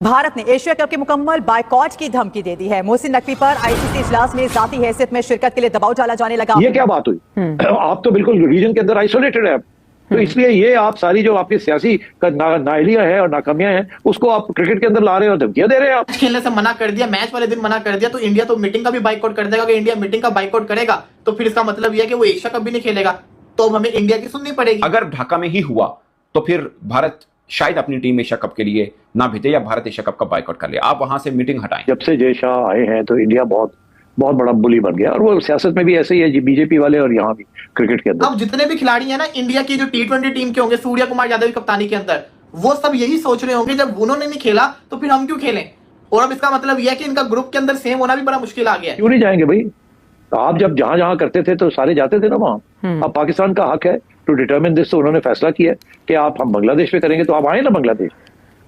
भारत ने Asia cup के मुकम्मल बायकॉट की धमकी दे दी है। मोहसिन नकवी पर आईसीसी इजलास में जाती हैसियत में शिरकत के लिए दबाव डाला जाने लगा। ये क्या बात हुई? आप तो बिल्कुल रीजन के अंदर आइसोलेटेड है, तो इसलिए ये आप सारी जो आपकी सियासी नाइलियां हैं और नाकामियां हैं उसको आप क्रिकेट के अंदर ला रहे हो, धमकियां दे रहे हैं। आप खेलने से मना कर दिया, मैच वाले दिन मना कर दिया, तो इंडिया तो मीटिंग का भी बाइकआउट कर देगा। अगर इंडिया मीटिंग का बाइकआउट करेगा तो फिर इसका मतलब यह है कि वो एशिया कप भी नहीं खेलेगा, तो हमें इंडिया की सुननी पड़ेगी। अगर ढाका में ही हुआ तो फिर भारत शायद अपनी टीम एशिया कप के लिए ना भेजे या भारत एशिया कप का बाइकआउट कर ले। आप वहां से मीटिंग हटाएं। जब से जय शाह आए हैं तो इंडिया बहुत बहुत बड़ा बुली बन गया, और वो सियासत में भी ऐसे ही है, बीजेपी वाले और यहाँ भी क्रिकेट के अंदर। अब जितने भी खिलाड़ी हैं ना इंडिया की जो T20 टीम के होंगे, सूर्या कुमार यादव की कप्तानी के अंदर, वो सब यही सोच रहे होंगे जब उन्होंने नहीं खेला तो फिर हम क्यों खेलें। और अब इसका मतलब यह है कि इनका ग्रुप के अंदर सेम होना भी बड़ा मुश्किल आ गया है। क्यों नहीं जाएंगे भाई? आप जब जहां जहां करते थे तो सारे जाते थे ना वहां। अब पाकिस्तान का हक है टू डिटरमिन दिस, तो उन्होंने फैसला किया कि हम बांग्लादेश में करेंगे, तो आप आए ना बांग्लादेश।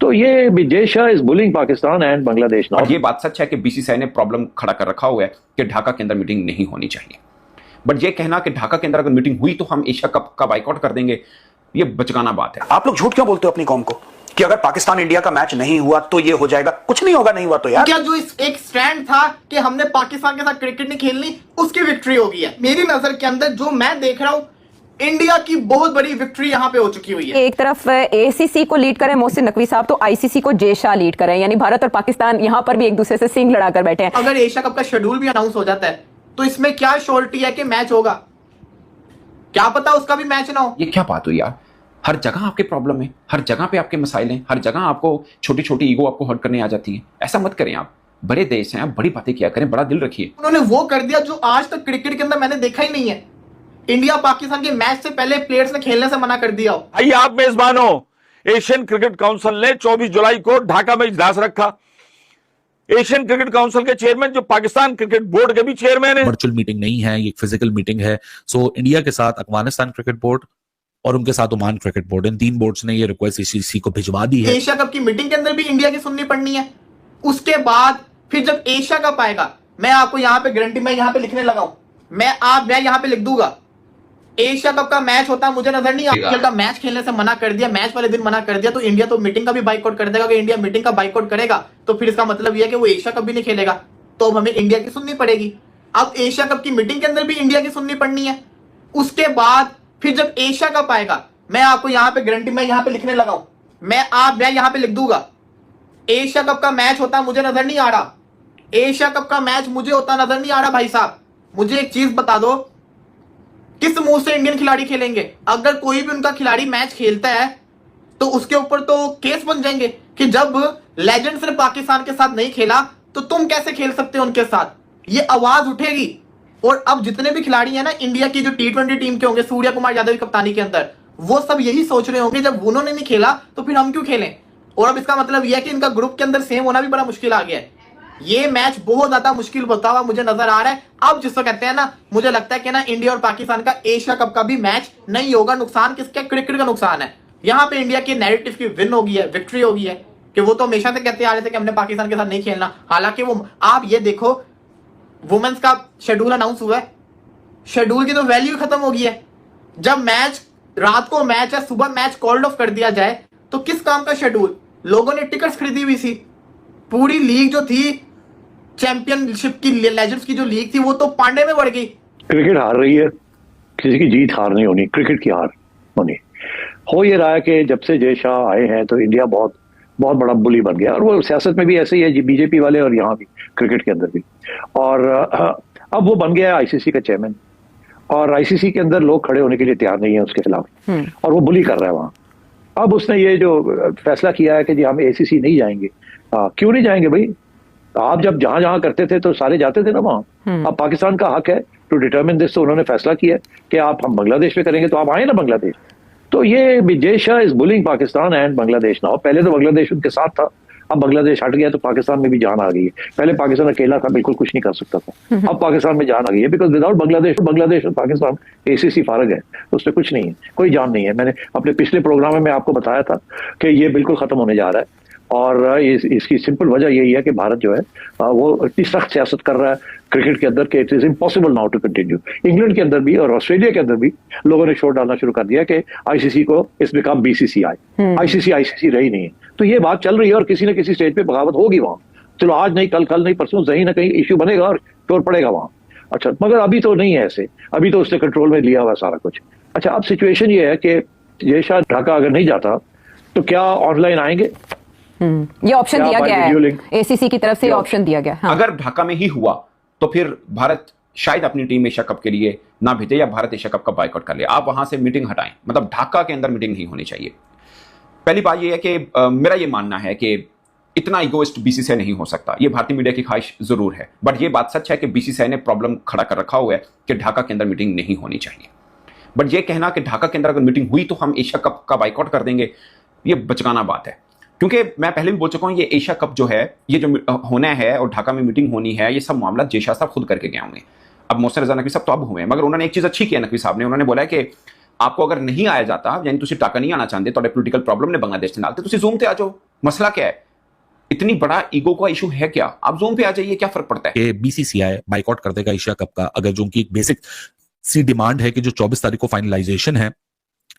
तो ये Jay Shah is bullying Pakistan and Bangladesh. और ये बात सच है कि बीसीसीआई ने प्रॉब्लम खड़ा कर रखा हुआ है कि ढाका के अंदर मीटिंग नहीं होनी चाहिए, बट ये कहना कि ढाका के अंदर अगर मीटिंग हुई तो हम एशिया कप का बाइकआउट कर देंगे, ये बचकाना बात है। आप लोग झूठ क्यों बोलते हो अपनी कौम को कि अगर पाकिस्तान इंडिया का मैच नहीं हुआ तो ये हो जाएगा? कुछ नहीं होगा, नहीं हुआ तो यार। क्या जो एक स्टैंड था कि हमने पाकिस्तान के साथ क्रिकेट नहीं खेलनी, उसकी विक्ट्री हो गई है। मेरी नजर के अंदर जो मैं देख रहा हूं, इंडिया की बहुत बड़ी विक्ट्री यहां पे हो चुकी हुई है। एक तरफ एसीसी को लीड करें मोहसिन नकवी साहब, तो आईसीसी को जय शाह लीड करें, यानी भारत और पाकिस्तान यहां पर भी एक दूसरे से सिंग लड़ाकर बैठे हैं। अगर एशिया कप का शेड्यूल भी अनाउंस हो जाता है तो इसमें क्या श्योरिटी है कि मैच होगा? क्या पता उसका भी मैच ना हो। ये क्या बात हुई यार? हर जगह आपके प्रॉब्लम है, हर जगह पे आपके मसाइल हैं, हर जगह आपको छोटी छोटी ईगो आपको हर्ट करने आ जाती है। ऐसा मत करें, आप बड़े देश हैं, आप बड़ी बातें किया करें, बड़ा दिल रखिए। उन्होंने वो कर दिया जो आज तक क्रिकेट के अंदर मैंने देखा ही नहीं है। इंडिया पाकिस्तान के मैच से पहले प्लेयर्स ने खेलने से मना कर दिया हो। आइए आप मेजबान हो। एशियन क्रिकेट काउंसिल ने 24 जुलाई को ढाका में इजलास रखा। एशियन क्रिकेट काउंसिल के चेयरमैन जो पाकिस्तान क्रिकेट बोर्ड के भी चेयरमैन है। वर्चुअल मीटिंग नहीं है, ये फिजिकल मीटिंग है। सो इंडिया के साथ अफगानिस्तान क्रिकेट बोर्ड और उनके साथ ओमान क्रिकेट बोर्ड, इन 3 बोर्ड्स ने ये रिक्वेस्ट आईसीसी को भिजवा दी है। एशिया कप की मीटिंग के अंदर भी इंडिया की सुननी पड़नी है। उसके बाद फिर जब एशिया कप आएगा, मैं आपको यहां पे गारंटी, मैं यहां पे लिखने लगा हूं, मैं यहां पे लिख दूंगा, एशिया कप का मैच होता मुझे नजर नहीं आता। का मैच खेलने से मना कर दिया, मैच वाले दिन मना कर दिया, तो इंडिया तो मीटिंग का भी बाइकआउट कर देगा। अगर इंडिया मीटिंग का बाइकआउट करेगा तो फिर इसका मतलब यह है कि वो एशिया कप भी नहीं खेलेगा, तो हमें इंडिया की सुननी पड़ेगी। अब एशिया कप की मीटिंग के अंदर भी इंडिया की सुननी पड़नी है। उसके बाद फिर जब एशिया कप आएगा, मैं आपको यहां पे गारंटी, मैं यहां पे लिखने लगा हूं, मैं यहां पे लिख दूंगा, एशिया कप का मैच होता मुझे नजर नहीं आ रहा। एशिया कप का मैच मुझे होता नजर नहीं आ रहा। भाई साहब मुझे एक चीज बता दो, किस मुंह से इंडियन खिलाड़ी खेलेंगे? अगर कोई भी उनका खिलाड़ी मैच खेलता है तो उसके ऊपर तो केस बन जाएंगे कि जब लेजेंड्स ने पाकिस्तान के साथ नहीं खेला तो तुम कैसे खेल सकते हो उनके साथ। ये आवाज उठेगी। और अब जितने भी खिलाड़ी हैं ना इंडिया की जो T20 टीम के होंगे, सूर्या कुमार यादव की कप्तानी के अंदर, वो सब यही सोच रहे होंगे जब उन्होंने नहीं खेला तो फिर हम क्यों खेलें। और अब इसका मतलब यह है कि इनका ग्रुप के अंदर सेम होना भी बड़ा मुश्किल आ गया है। ये मैच बहुत ज्यादा मुश्किल होता हुआ मुझे नजर आ रहा है। अब जिसको कहते हैं ना, मुझे लगता है कि ना इंडिया और पाकिस्तान का एशिया कप का भी मैच नहीं होगा। नुकसान किसका? क्रिकेट का नुकसान है। यहाँ पे इंडिया के नैरेटिव की विन होगी है, विक्ट्री होगी है, कि वो तो हमेशा से कहते आ रहे थे कि हमने पाकिस्तान के साथ नहीं खेलना। हालांकि वो, आप ये देखो, वुमेन्स का शेड्यूल अनाउंस हुआ है, शेड्यूल की तो वैल्यू खत्म हो गई है। जब मैच रात को मैच है, सुबह मैच कॉल्ड ऑफ कर दिया जाए तो किस काम का शेड्यूल? लोगों ने टिकट्स खरीदी हुई थी। पूरी लीग जो थी, चैंपियनशिप की, लेजेंड्स की जो लीग थी, वो तो पांडे में बढ़ गई। क्रिकेट हार रही है, किसी की जीत हार नहीं होनी, क्रिकेट की हार होनी। हो ये रहा है कि जब से जय शाह आए हैं तो इंडिया बहुत बहुत बड़ा बुली बन गया, और वो सियासत में भी ऐसे ही है, बीजेपी वाले और यहाँ भी क्रिकेट के अंदर भी। और अब वो बन गया है आईसीसी का चेयरमैन, और आईसीसी के अंदर लोग खड़े होने के लिए तैयार नहीं है उसके खिलाफ, और वो बुली कर रहा है वहां। अब उसने ये जो फैसला किया है कि जी हम एसीसी नहीं जाएंगे। क्यों नहीं जाएंगे भाई? आप जब जहां जहां करते थे तो सारे जाते थे ना वहां। अब पाकिस्तान का हक है टू डिटरमिन दिस, तो उन्होंने फैसला किया कि हम बांग्लादेश में करेंगे, तो आप आए ना बांग्लादेश। तो ये Jay Shah is bullying Pakistan and Bangladesh now. पहले तो बांग्लादेश उनके साथ था, अब बांग्लादेश हट गया तो पाकिस्तान में भी जान आ गई है। पहले पाकिस्तान अकेला था, बिल्कुल कुछ नहीं कर सकता था, अब पाकिस्तान में जान आ गई है, बिकॉज विदाउट बांग्लादेश और पाकिस्तान एसीसी फारग है, उसमें कुछ नहीं है, कोई जान नहीं है। मैंने अपने पिछले प्रोग्राम में आपको बताया था कि ये बिल्कुल खत्म होने जा रहा है। और इसकी सिंपल वजह यही है कि भारत जो है वो इतनी सख्त सियासत कर रहा है क्रिकेट के अंदर कि it is impossible now to continue. England के अंदर भी और ऑस्ट्रेलिया के अंदर भी लोगों ने शोर डालना शुरू कर दिया कि आईसीसी को इस बिकम बीसीसीआई। आईसीसी रही नहीं है। तो ये बात चल रही है और किसी न किसी स्टेज पे बगावत होगी वहां। चलो आज नहीं, कल नहीं, परसों कहीं ना कहीं इश्यू बनेगा और शोर पड़ेगा वहां। अच्छा, मगर अभी तो नहीं है ऐसे, अभी तो उसने कंट्रोल में लिया हुआ सारा कुछ। अच्छा, अब सिचुएशन ये है कि जय शाह ढाका अगर नहीं जाता तो क्या ऑनलाइन आएंगे? ये ऑप्शन दिया गया है एसीसी की तरफ से, ऑप्शन दिया गया। हाँ। अगर ढाका में ही हुआ तो फिर भारत शायद अपनी टीम एशिया कप के लिए ना भेजे या भारत एशिया कप का बायकॉट कर ले। आप वहां से मीटिंग हटाएं, मतलब ढाका के अंदर मीटिंग नहीं होनी चाहिए। पहली बात यह है कि मेरा यह मानना है कि इतना इगोइस्ट बीसीसीआई नहीं हो सकता। यह भारतीय मीडिया की ख्वाहिश जरूर है, बट यह बात सच है कि बीसीसीआई ने प्रॉब्लम खड़ा कर रखा हुआ है कि ढाका के अंदर मीटिंग नहीं होनी चाहिए। बट यह कहना कि ढाका के अंदर अगर मीटिंग हुई तो हम एशिया कप का बायकॉट कर देंगे, यह बचकाना बात है। क्योंकि मैं पहले भी बोल चुका हूं, ये एशिया कप जो है, ये जो होना है और ढाका में मीटिंग होनी है, ये सब मामला जय शाह साहब खुद करके गए होंगे। अब मोहसिन रजा नकवी साहब तो अब हुए, मगर उन्होंने एक चीज अच्छी की है नकवी साहब ने, उन्होंने बोला कि आपको अगर नहीं आया जाता, यानी तुम ढाका नहीं आना चाहते, तो पॉलिटिकल प्रॉब्लम ने बांग्लादेश नाल, तो जूम पे आ जाओ, मसला क्या है? इतनी बड़ा ईगो का इशू है क्या? आप जूम पे आ जाइए, क्या फर्क पड़ता है? बीसीसीआई बाइकआउट कर देगा एशिया कप का, अगर जो उनकी एक बेसिक सी डिमांड है कि जो 24 तारीख को फाइनलाइजेशन है,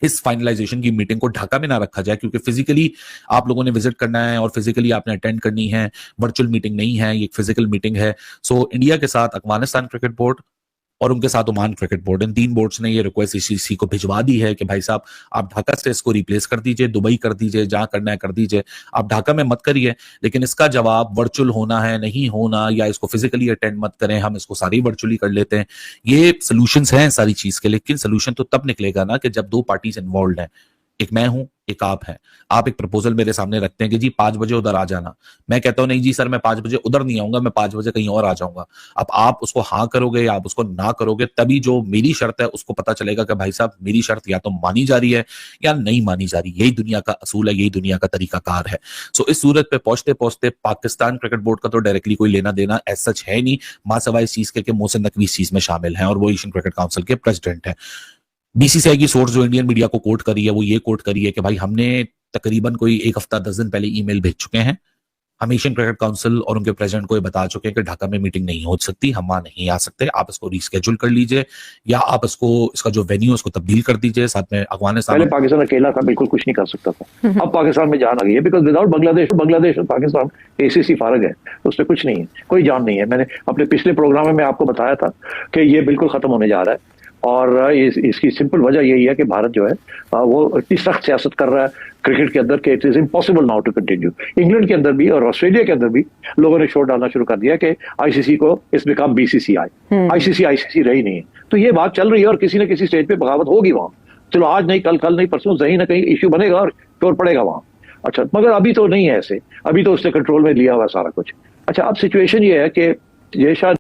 इस फाइनलाइजेशन की मीटिंग को ढाका में ना रखा जाए, क्योंकि फिजिकली आप लोगों ने विजिट करना है और फिजिकली आपने अटेंड करनी है, वर्चुअल मीटिंग नहीं है, ये एक फिजिकल मीटिंग है। सो इंडिया के साथ अफगानिस्तान क्रिकेट बोर्ड और उनके साथ ओमान क्रिकेट बोर्ड, इन 3 बोर्ड्स ने ये रिक्वेस्ट आईसीसी को भिजवा दी है कि भाई साहब आप ढाका से इसको रिप्लेस कर दीजिए, दुबई कर दीजिए, जहां करना है कर दीजिए, आप ढाका में मत करिए। लेकिन इसका जवाब वर्चुअल होना है, नहीं होना, या इसको फिजिकली अटेंड मत करें, हम इसको सारी वर्चुअली कर लेते हैं। ये सोल्यूशंस हैं सारी चीज के, लेकिन सोल्यूशन तो तब निकलेगा ना कि जब 2 पार्टीज इन्वॉल्व हैं, एक मैं हूं, एक आप हैं। आप एक प्रपोजल मेरे सामने रखते हैं कि जी 5 बजे उधर आ जाना, मैं कहता हूं नहीं जी सर मैं 5 बजे उधर नहीं आऊंगा, मैं 5 बजे कहीं और आ जाऊंगा। अब आप उसको हाँ करोगे या आप उसको ना करोगे, तभी जो मेरी शर्त है उसको पता चलेगा कि भाई साहब मेरी शर्त या तो मानी जा रही है या नहीं मानी जा रही। यही दुनिया का असूल है, यही दुनिया का तरीकाकार है। सो इस सूरत पे पहुंचते पहुंचते पाकिस्तान क्रिकेट बोर्ड का तो डायरेक्टली कोई लेना देना ऐसा सच है नहीं, मां सवाई इस चीज के मोहसिन नकवी इस चीज में शामिल है और वो एशियन क्रिकेट काउंसिल के प्रेसिडेंट है। बीसीसीआई की सोर्स जो इंडियन मीडिया को कोट करी है वो ये कोट करी है कि भाई हमने तकरीबन कोई 1 हफ्ता 10 दिन पहले ईमेल भेज चुके हैं, हम एशियन क्रिकेट काउंसिल और उनके प्रेसिडेंट को ये बता चुके हैं कि ढाका में मीटिंग नहीं हो सकती, हम वहां नहीं आ सकते, आप इसको रीस्केड्यूल कर लीजिए या आप इसको इसका जो वेन्यू है उसको तब्दील कर दीजिए। साथ में अफगानिस्तान, पहले पाकिस्तान अकेला था, बिल्कुल कुछ नहीं कर सकता था, अब पाकिस्तान में जान आ गई है, बिकॉज विदाउट बांग्लादेश और पाकिस्तान एसीसी फारग है, उसमें कुछ नहीं है, कोई जान नहीं है। मैंने अपने पिछले प्रोग्राम में आपको बताया था कि ये बिल्कुल खत्म होने जा रहा है और इसकी सिंपल वजह यही है कि भारत जो है वो इतनी सख्त सियासत कर रहा है क्रिकेट के अंदर कि it is impossible now to continue. England के अंदर भी और ऑस्ट्रेलिया के अंदर भी लोगों ने शोर डालना शुरू कर दिया कि आईसीसी को इस बिकम बीसीसीआई। आईसीसी रही नहीं है। तो ये बात चल रही है और किसी न किसी स्टेज पे बगावत होगी वहां। चलो आज नहीं, कल नहीं, परसों कहीं ना कहीं इश्यू बनेगा और शोर पड़ेगा वहां। अच्छा, मगर अभी तो नहीं है ऐसे, अभी तो उसने कंट्रोल में लिया हुआ सारा कुछ। अच्छा, अब सिचुएशन ये है कि जय शाह